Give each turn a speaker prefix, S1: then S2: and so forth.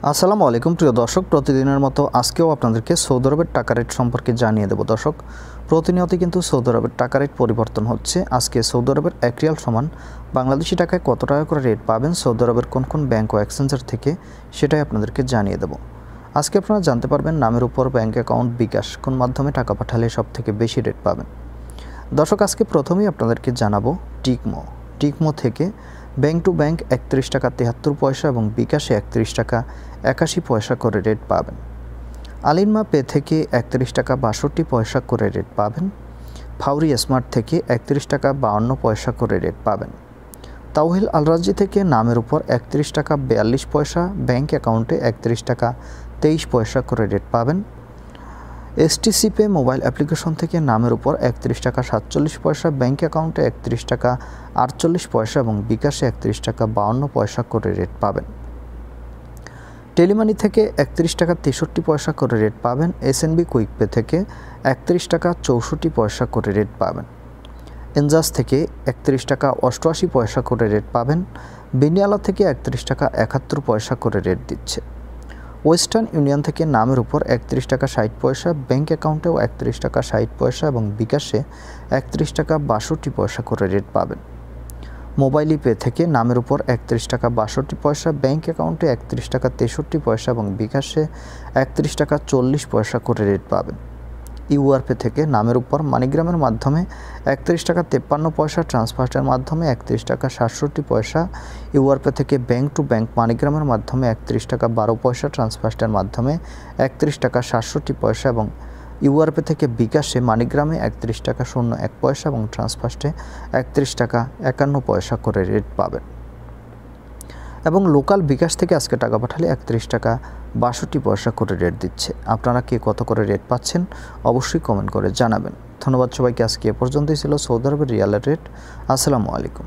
S1: আসসালামু আলাইকুম প্রিয় দর্শক, প্রতিদিনের মতো আজকেও আপনাদেরকে সৌদি আরবের টাকা রেট সম্পর্কে জানিয়ে দেব। দর্শক, প্রতিনিয়ত কিন্তু সৌদি আরবের টাকা রেট পরিবর্তন হচ্ছে। আজকে সৌদি আরবের 1 রিয়াল সমান বাংলাদেশি টাকায় কত টাকা করে রেট পাবেন সৌদি আরবের কোন কোন ব্যাংক ও এক্সচেঞ্জার থেকে, সেটাই আপনাদেরকে জানিয়ে দেব। আজকে আপনারা জানতে পারবেন নামের উপর ব্যাংক অ্যাকাউন্ট বিকাশ কোন মাধ্যমে টাকা পাঠালে সবথেকে বেশি রেট পাবেন। দর্শক, আজকে প্রথমেই আপনাদেরকে জানাবো টিকমো থেকে ব্যাংক টু ব্যাংক 31 টাকা 73 পয়সা এবং বিকাশে 31 টাকা 81 পয়সা করে রেট পাবেন। আলিনমা পে থেকে 31 টাকা 62 পয়সা করে রেট পাবেন। ফাউরি স্মার্ট থেকে 31 টাকা 52 পয়সা করে রেট পাবেন। তাওহিল আলরাজি থেকে নামের উপর 31 টাকা 42 পয়সা, ব্যাংক অ্যাকাউন্টে 31 টাকা 23 পয়সা করে রেট পাবেন। এসটিসি পে মোবাইল অ্যাপ্লিকেশন থেকে নামের উপর 31 টাকা 47 পয়সা, ব্যাংক অ্যাকাউন্টে 31 টাকা 48 পয়সা এবং বিকাশে 31 টাকা 52 পয়সা করে রেট পাবেন। টেলিমানি থেকে 31 টাকা 63 পয়সা করে রেট পাবেন। এসএনবি কুইক পে থেকে 31 টাকা 64 পয়সা করে রেট পাবেন। এনজাস থেকে 31 টাকা 88 পয়সা করে রেট পাবেন। বিনিয়ালা থেকে 31 টাকা 71 পয়সা করে রেট দিচ্ছে। ওয়েস্টার্ন ইউনিয়ন থেকে নামের উপর 31 টাকা 60 পয়সা, ব্যাংক অ্যাকাউন্টেও 31 টাকা 60 পয়সা এবং বিকাশে 31 টাকা 62 পয়সা করে রেট পাবেন। মোবাইল পে থেকে নামের উপর 31 টাকা 62 পয়সা, ব্যাংক অ্যাকাউন্টে 31 টাকা 63 পয়সা এবং বিকাশে 31 টাকা 40 পয়সা করে রেট পাবেন। ইউআর পে থেকে নামের উপর মানিগ্রামের মাধ্যমে 31 টাকা 53 পয়সা, ট্রান্সফারের মাধ্যমে 31 টাকা 67 পয়সা। ইউআর পে থেকে ব্যাংক টু ব্যাংক মানিগ্রামের মাধ্যমে 31 টাকা 12 পয়সা, ট্রান্সফারের মাধ্যমে 31 টাকা 67 পয়সা এবং ইউআর পে থেকে বিকাশে মানিগ্রামে 31 টাকা 01 পয়সা এবং ট্রান্সফারে 31 টাকা 51 পয়সা করে রেট পাবেন। এবং লোকাল বিকাশ থেকে আজকে টাকা পাঠালে 31 টাকা 62 পয়সা করে রেট দিচ্ছে। আপনারা কে কত করে রেট পাচ্ছেন অবশ্যই কমেন্ট করে জানাবেন। ধন্যবাদ সবাইকে। আজকে এ পর্যন্তই ছিল সৌদি আরবের রিয়ালের রেট। আসসালামু আলাইকুম।